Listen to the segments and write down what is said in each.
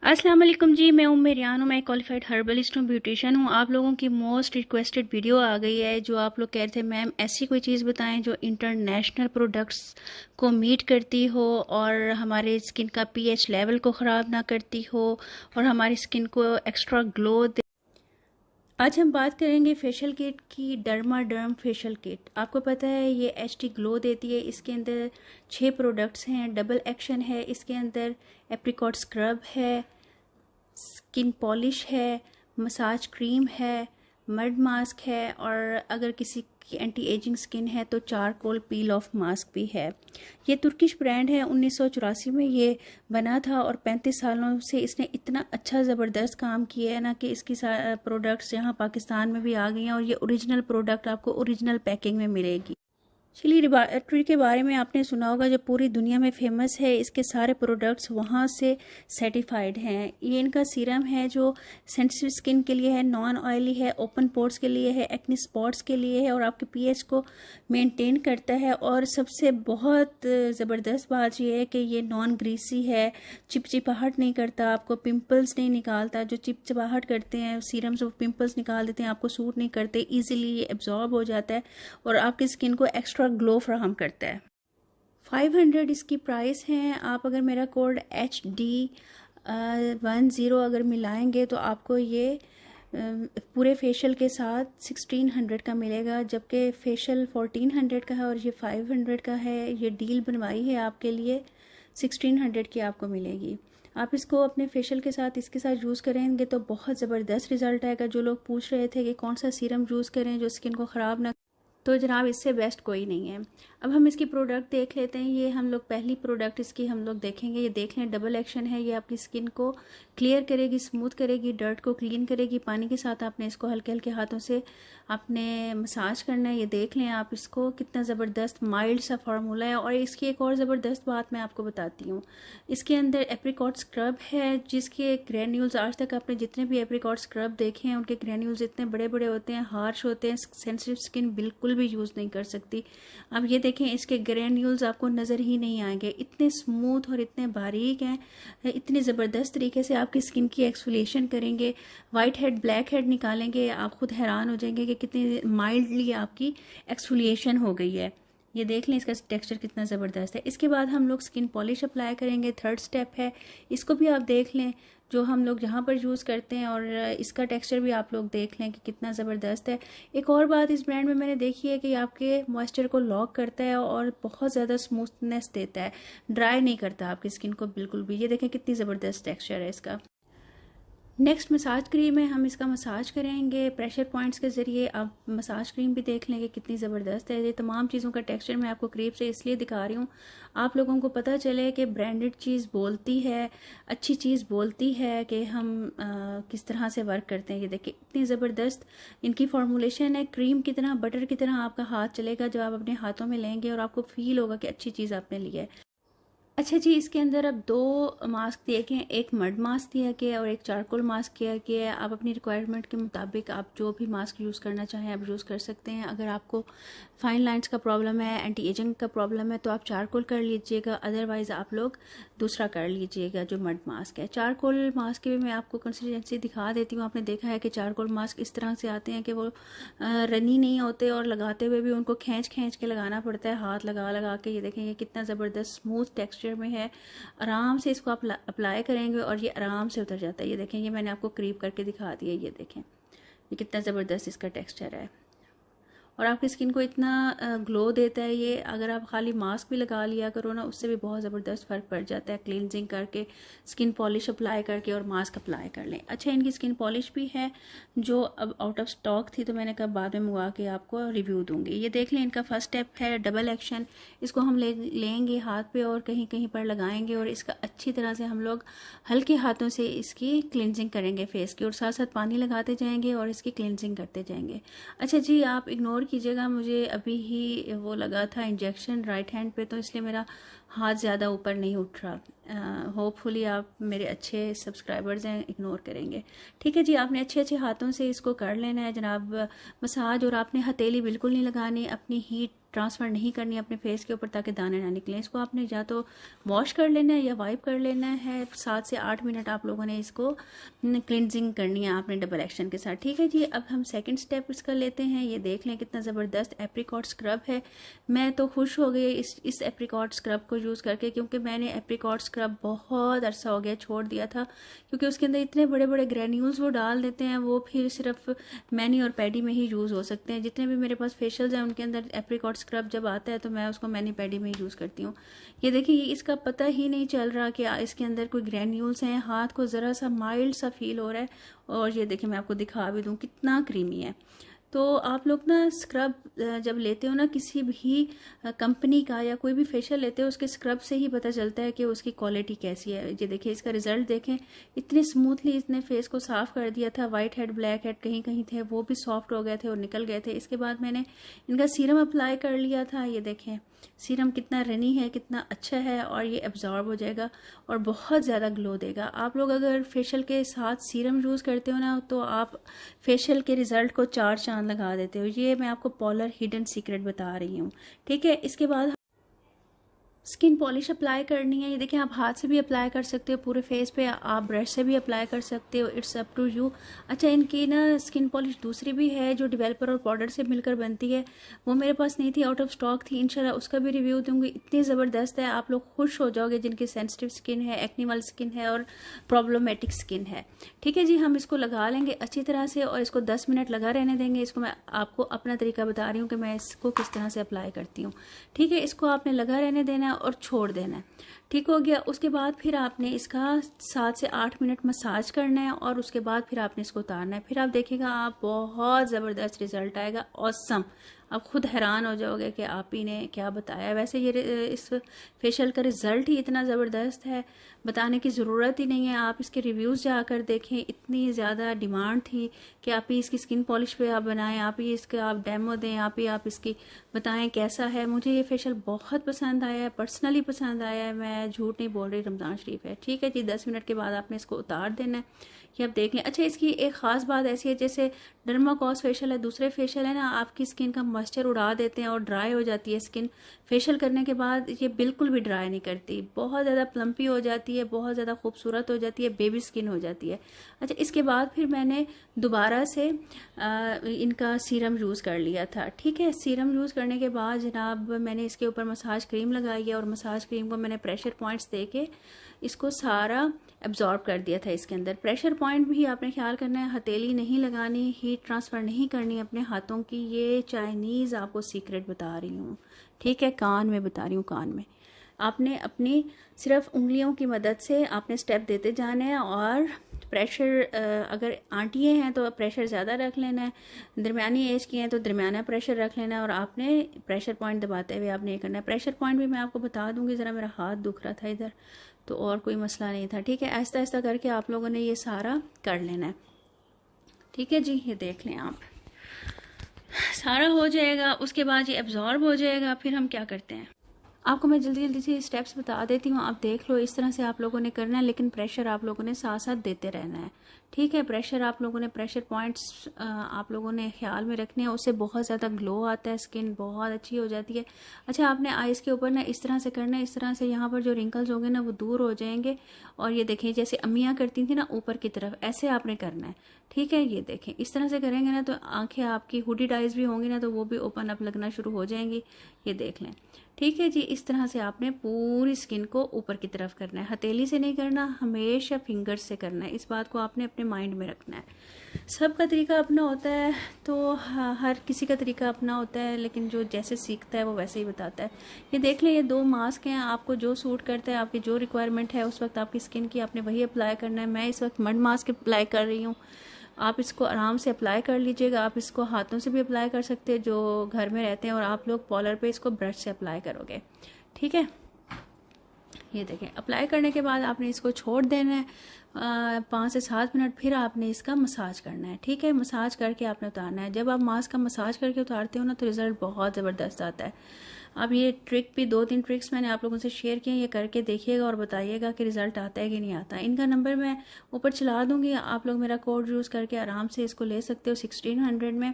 अस्सलाम वालेकुम जी, मैं रियान हूँ। मैं क्वालिफाइड हर्बलिस्ट हूँ, ब्यूटिशियन हूँ। आप लोगों की मोस्ट रिक्वेस्टेड वीडियो आ गई है जो आप लोग कह रहे थे मैम ऐसी कोई चीज़ बताएं जो इंटरनेशनल प्रोडक्ट्स को मीट करती हो और हमारे स्किन का पीएच लेवल को ख़राब ना करती हो और हमारी स्किन को एक्स्ट्रा ग्लो दे। आज हम बात करेंगे फेशियल किट की, डर्माडर्म फेशियल किट। आपको पता है ये एचडी ग्लो देती है। इसके अंदर 6 प्रोडक्ट्स हैं, डबल एक्शन है, इसके अंदर एप्रिकॉट स्क्रब है, स्किन पॉलिश है, मसाज क्रीम है, मड मास्क है और अगर किसी की एंटी एजिंग स्किन है तो चारकोल पील ऑफ मास्क भी है। ये तुर्किश ब्रांड है, 1984 में ये बना था और 35 सालों से इसने इतना अच्छा ज़बरदस्त काम किया है ना कि इसकी प्रोडक्ट्स यहाँ पाकिस्तान में भी आ गई हैं और ये ओरिजिनल प्रोडक्ट आपको ओरिजिनल पैकिंग में मिलेगी। चिली रिबाट्री के बारे में आपने सुना होगा, जो पूरी दुनिया में फेमस है। इसके सारे प्रोडक्ट्स वहाँ से सर्टिफाइड हैं। ये इनका सीरम है जो सेंसिटिव स्किन के लिए है, नॉन ऑयली है, ओपन पोर्स के लिए है, एक्ने स्पॉट्स के लिए है और आपके पीएच को मेंटेन करता है। और सबसे बहुत ज़बरदस्त बात यह है कि ये नॉन ग्रीसी है, चिपचिपाहट नहीं करता, आपको पिंपल्स नहीं निकालता। जो चिपचिपाहट करते हैं सीरम्स, वो पिंपल्स निकाल देते हैं, आपको सूट नहीं करते। ईजिली ये एब्जॉर्ब हो जाता है और आपकी स्किन को एक्स्ट्रा ग्लो फ्राहम करता है। 500 इसकी प्राइस है। आप अगर मेरा कोड HD10 अगर मिलाएंगे तो आपको ये पूरे फेशियल के साथ 1600 का मिलेगा, जबकि फेशियल 1400 का है और ये 500 का है। ये डील बनवाई है आपके लिए, 1600 की आपको मिलेगी। आप इसको अपने फेशियल के साथ इसके साथ यूज़ करेंगे तो बहुत ज़बरदस्त रिजल्ट आएगा। जो लोग पूछ रहे थे कि कौन सा सीरम यूज़ करें जो स्किन को ख़राब ना, तो जनाब इससे बेस्ट कोई नहीं है। अब हम इसकी प्रोडक्ट देख लेते हैं। ये हम लोग पहली प्रोडक्ट इसकी हम लोग देखेंगे। ये देख लें, डबल एक्शन है। ये आपकी स्किन को क्लियर करेगी, स्मूथ करेगी, डर्ट को क्लीन करेगी। पानी के साथ आपने इसको हल्के हल्के हाथों से आपने मसाज करना है। ये देख लें आप इसको, कितना ज़बरदस्त माइल्ड सा फार्मूला है। और इसकी एक और ज़बरदस्त बात मैं आपको बताती हूँ। इसके अंदर एप्रिकॉट स्क्रब है जिसके ग्रैन्यूल्स, आज तक आपने जितने भी एप्रिकॉट स्क्रब देखे हैं उनके ग्रैन्यूल्स इतने बड़े बड़े होते हैं, हार्श होते हैं, सेंसिटिव स्किन बिल्कुल भी यूज़ नहीं कर सकती। अब ये देखें, इसके ग्रैन्यूल्स आपको नज़र ही नहीं आएंगे, इतने स्मूथ और इतने बारीक हैं। इतने ज़बरदस्त तरीके से आपकी स्किन की एक्सफोलिएशन करेंगे, वाइट हेड ब्लैक हेड निकालेंगे। आप खुद हैरान हो जाएंगे कि कितनी माइल्डली आपकी एक्सफोलिएशन हो गई है। ये देख लें, इसका टेक्सचर कितना ज़बरदस्त है। इसके बाद हम लोग स्किन पॉलिश अप्लाई करेंगे, थर्ड स्टेप है। इसको भी आप देख लें जो हम लोग जहाँ पर यूज़ करते हैं, और इसका टेक्सचर भी आप लोग देख लें कि कितना ज़बरदस्त है। एक और बात इस ब्रांड में मैंने देखी है कि आपके मॉइस्चर को लॉक करता है और बहुत ज़्यादा स्मूथनेस देता है, ड्राई नहीं करता आपकी स्किन को बिल्कुल भी। ये देखें कितनी ज़बरदस्त टेक्सचर है इसका। नेक्स्ट मसाज क्रीम है, हम इसका मसाज करेंगे प्रेशर पॉइंट्स के ज़रिए। आप मसाज क्रीम भी देख लेंगे कितनी ज़बरदस्त है। ये तमाम चीज़ों का टेक्सचर मैं आपको करीब से इसलिए दिखा रही हूँ, आप लोगों को पता चले कि ब्रांडेड चीज़ बोलती है, अच्छी चीज़ बोलती है कि हम किस तरह से वर्क करते हैं। ये देखिए इतनी ज़बरदस्त इनकी फॉर्मुलेशन है। क्रीम की तरह, बटर की तरह आपका हाथ चलेगा जब आप अपने हाथों में लेंगे और आपको फील होगा कि अच्छी चीज़ आपने ली है। अच्छा जी, इसके अंदर अब 2 मास्क दिए गए हैं, एक मड मास्क दिया गया है और एक चारकोल मास्क दिया गया है। आप अपनी रिक्वायरमेंट के मुताबिक आप जो भी मास्क यूज़ करना चाहें आप यूज़ कर सकते हैं। अगर आपको फाइन लाइंस का प्रॉब्लम है, एंटी एजिंग का प्रॉब्लम है तो आप चारकोल कर लीजिएगा, अदरवाइज़ आप लोग दूसरा कर लीजिएगा जो मड मास्क है। चारकोल मास्क की भी मैं आपको कंसिस्टेंसी दिखा देती हूँ। आपने देखा है कि चारकोल मास्क इस तरह से आते हैं कि वो रनी नहीं होते और लगाते हुए भी उनको खींच खींच के लगाना पड़ता है, हाथ लगा लगा के। ये देखें ये कितना ज़बरदस्त स्मूथ टेक्सचर में है। आराम से इसको आप अप्लाई करेंगे और ये आराम से उतर जाता है। ये देखें, ये मैंने आपको करीब करके दिखा दिया। ये देखें ये कितना ज़बरदस्त इसका टेक्सचर है और आपकी स्किन को इतना ग्लो देता है ये। अगर आप खाली मास्क भी लगा लिया करो ना, उससे भी बहुत ज़बरदस्त फ़र्क पड़ जाता है। क्लींजिंग करके, स्किन पॉलिश अप्लाई करके और मास्क अप्लाई कर लें। अच्छा, इनकी स्किन पॉलिश भी है जो अब आउट ऑफ स्टॉक थी तो मैंने कहा बाद में मंगवा के आपको रिव्यू दूंगी। ये देख लें, इनका फर्स्ट स्टेप है डबल एक्शन। इसको हम लेंगे हाथ पे और कहीं कहीं पर लगाएंगे और इसका अच्छी तरह से हम लोग हल्के हाथों से इसकी क्लिनजिंग करेंगे फेस की, और साथ साथ पानी लगाते जाएंगे और इसकी क्लिनजिंग करते जाएंगे। अच्छा जी, आप इग्नोर कीजिएगा, मुझे अभी ही वो लगा था इंजेक्शन राइट हैंड पे, तो इसलिए मेरा हाथ ज़्यादा ऊपर नहीं उठ रहा। होपफुली आप मेरे अच्छे सब्सक्राइबर्स हैं, इग्नोर करेंगे। ठीक है जी, आपने अच्छे हाथों से इसको कर लेना है जनाब मसाज, और आपने हथेली बिल्कुल नहीं लगानी। अपनी हीट ट्रांसफ़र नहीं करनी अपने फेस के ऊपर ताकि दाने ना निकलें। इसको आपने या तो वॉश कर लेना है या वाइप कर लेना है। 7 से 8 मिनट आप लोगों ने इसको क्लिनजिंग करनी है आपने डबल एक्शन के साथ। ठीक है जी, अब हम सेकंड स्टेप इसका लेते हैं। ये देख लें कितना ज़बरदस्त एप्रिकॉट स्क्रब है। मैं तो खुश हो गई इस एप्रिकॉट स्क्रब को यूज़ करके, क्योंकि मैंने एप्रिकॉट स्क्रब बहुत अरसा हो गया छोड़ दिया था, क्योंकि उसके अंदर इतने बड़े बड़े ग्रैन्यूल्स वो डाल देते हैं, वो फिर सिर्फ मैनी और पैडी में ही यूज़ हो सकते हैं। जितने भी मेरे पास फेशियल्स हैं उनके अंदर एप्रिकॉट स्क्रब जब आता है तो मैं उसको मैनी पैडी में ही यूज़ करती हूँ। ये देखिए, इसका पता ही नहीं चल रहा कि इसके अंदर कोई ग्रैन्यूल्स हैं। हाथ को ज़रा सा माइल्ड सा फील हो रहा है। और ये देखिए, मैं आपको दिखा भी दूँ कितना क्रीमी है। तो आप लोग ना स्क्रब जब लेते हो ना किसी भी कंपनी का या कोई भी फेशियल लेते हो, उसके स्क्रब से ही पता चलता है कि उसकी क्वालिटी कैसी है। ये देखिए, इसका रिजल्ट देखें, इतने स्मूथली इसने फेस को साफ कर दिया था। वाइट हेड ब्लैक हेड कहीं कहीं थे, वो भी सॉफ्ट हो गए थे और निकल गए थे। इसके बाद मैंने इनका सीरम अप्लाई कर लिया था। ये देखें सीरम कितना रनी है, कितना अच्छा है, और ये एब्जॉर्ब हो जाएगा और बहुत ज़्यादा ग्लो देगा। आप लोग अगर फेशियल के साथ सीरम यूज़ करते हो ना, तो आप फेशियल के रिजल्ट को 4 चांद लगा देते हो। ये मैं आपको पॉलर हिडन सीक्रेट बता रही हूँ। ठीक है, इसके बाद स्किन पॉलिश अप्लाई करनी है। ये देखिए, आप हाथ से भी अप्लाई कर सकते हो पूरे फेस पे, आप ब्रश से भी अप्लाई कर सकते हो, इट्स अप टू यू। अच्छा, इनकी ना स्किन पॉलिश दूसरी भी है जो डेवलपर और पाउडर से मिलकर बनती है, वो मेरे पास नहीं थी, आउट ऑफ स्टॉक थी। इंशाल्लाह उसका भी रिव्यू दूंगी। इतनी ज़बरदस्त है, आप लोग खुश हो जाओगे जिनकी सेंसिटिव स्किन है, एक्ने वाली स्किन है और प्रॉब्लमेटिक स्किन है। ठीक है जी, हम इसको लगा लेंगे अच्छी तरह से और इसको 10 मिनट लगा रहने देंगे। इसको मैं आपको अपना तरीका बता रही हूँ कि मैं इसको किस तरह से अप्लाई करती हूँ। ठीक है, इसको आपने लगा रहने देना और छोड़ देना है। ठीक हो गया। उसके बाद फिर आपने इसका 7 से 8 मिनट मसाज करना है और उसके बाद फिर आपने इसको उतारना है। फिर आप देखिएगा, आप बहुत ज़बरदस्त रिजल्ट आएगा, ऑसम। आप खुद हैरान हो जाओगे कि आप ही ने क्या बताया। वैसे ये इस फेशियल का रिज़ल्ट ही इतना ज़बरदस्त है, बताने की ज़रूरत ही नहीं है। आप इसके रिव्यूज़ जाकर देखें, इतनी ज़्यादा डिमांड थी कि आप ही इसकी स्किन पॉलिश पे आप बनाएं, आप ही इसका आप डेमो दें, आप इसकी बताएं कैसा है। मुझे ये फेशियल बहुत पसंद आया है, पर्सनली पसंद आया है, मैं झूठ नहीं बोल रही, रमज़ान शरीफ है। ठीक है जी, 10 मिनट के बाद आपने इसको उतार देना है। ये आप देख लें। अच्छा, इसकी एक ख़ास बात ऐसी है, जैसे डर्माकॉस फेशियल है, दूसरे फेशियल है ना, आपकी स्किन का मॉइस्चर उड़ा देते हैं और ड्राई हो जाती है स्किन। फेशियल करने के बाद ये बिल्कुल भी ड्राई नहीं करती, बहुत ज़्यादा प्लम्पी हो जाती है, बहुत ज़्यादा खूबसूरत हो जाती है, बेबी स्किन हो जाती है। अच्छा, इसके बाद फिर मैंने दोबारा से इनका सीरम यूज़ कर लिया था। ठीक है, सीरम यूज़ करने के बाद जनाब मैंने इसके ऊपर मसाज क्रीम लगाई है और मसाज क्रीम को मैंने प्रेशर पॉइंट्स दे के इसको सारा एब्जॉर्ब कर दिया था इसके अंदर। प्रेशर पॉइंट भी आपने ख्याल करना है, हथेली नहीं लगानी, हीट ट्रांसफ़र नहीं करनी अपने हाथों की। ये चाइनीज़ आपको सीक्रेट बता रही हूँ। ठीक है, कान में बता रही हूँ, कान में आपने अपनी सिर्फ उंगलियों की मदद से आपने स्टेप देते जाने हैं। और प्रेशर, अगर आंटियाँ हैं तो प्रेशर ज़्यादा रख लेना है, दरमियानी एज की हैं तो दरमियाना प्रेशर रख लेना है, और आपने प्रेशर पॉइंट दबाते हुए आपने ये करना है। प्रेशर पॉइंट भी मैं आपको बता दूंगी, ज़रा मेरा हाथ दुख रहा था इधर, तो और कोई मसला नहीं था। ठीक है, आहिस्ता आहिस्ता करके आप लोगों ने ये सारा कर लेना है। ठीक है जी, ये देख लें आप, सारा हो जाएगा। उसके बाद ये एब्जॉर्ब हो जाएगा। फिर हम क्या करते हैं, आपको मैं जल्दी जल्दी से स्टेप्स बता देती हूँ, आप देख लो। इस तरह से आप लोगों ने करना है, लेकिन प्रेशर आप लोगों ने साथ साथ देते रहना है। ठीक है, प्रेशर आप लोगों ने, प्रेशर पॉइंट्स आप लोगों ने ख्याल में रखने हैं, उससे बहुत ज़्यादा ग्लो आता है, स्किन बहुत अच्छी हो जाती है। अच्छा, आपने आइज़ के ऊपर ना इस तरह से करना है, इस तरह से यहाँ पर जो रिंकल्स होंगे ना वो दूर हो जाएंगे। और ये देखें, जैसे अम्मियाँ करती थी ना ऊपर की तरफ, ऐसे आपने करना है। ठीक है, ये देखें, इस तरह से करेंगे ना तो आंखें आपकी हुडीड आइज़ भी होंगी ना तो वो भी ओपन अप लगना शुरू हो जाएंगी। ये देख लें। ठीक है जी, इस तरह से आपने पूरी स्किन को ऊपर की तरफ करना है, हथेली से नहीं करना, हमेशा फिंगर्स से करना है। इस बात को आपने अपने माइंड में रखना है। सबका तरीका अपना होता है, तो हर किसी का तरीका अपना होता है, लेकिन जो जैसे सीखता है वो वैसे ही बताता है। ये देख लें, ये 2 मास्क हैं, आपको जो सूट करता है, आपकी जो रिक्वायरमेंट है उस वक्त आपकी स्किन की, आपने वही अप्लाई करना है। मैं इस वक्त मड मास्क अप्लाई कर रही हूँ, आप इसको आराम से अप्लाई कर लीजिएगा। आप इसको हाथों से भी अप्लाई कर सकते हैं जो घर में रहते हैं, और आप लोग पॉलर पे इसको ब्रश से अप्लाई करोगे। ठीक है, ये देखें, अप्लाई करने के बाद आपने इसको छोड़ देना है 5 से 7 मिनट। फिर आपने इसका मसाज करना है। ठीक है, मसाज करके आपने उतारना है। जब आप मास्क का मसाज करके उतारते हो ना तो रिज़ल्ट बहुत ज़बरदस्त आता है। अब ये ट्रिक भी 2-3 ट्रिक्स मैंने आप लोगों से शेयर किए, ये करके देखिएगा और बताइएगा कि रिज़ल्ट आता है कि नहीं आता। इनका नंबर मैं ऊपर चला दूँगी, आप लोग मेरा कोड यूज़ करके आराम से इसको ले सकते हो 1600 में।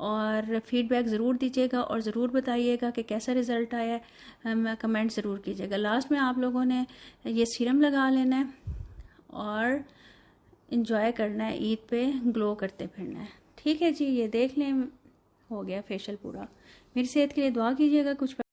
और फीडबैक ज़रूर दीजिएगा और ज़रूर बताइएगा कि कैसा रिज़ल्ट आया है, कमेंट ज़रूर कीजिएगा। लास्ट में आप लोगों ने ये सीरम लगा लेना है और इंजॉय करना है, ईद पे ग्लो करते फिरना है। ठीक है जी, ये देख लें, हो गया फेशियल पूरा। मेरी सेहत के लिए दुआ कीजिएगा। कुछ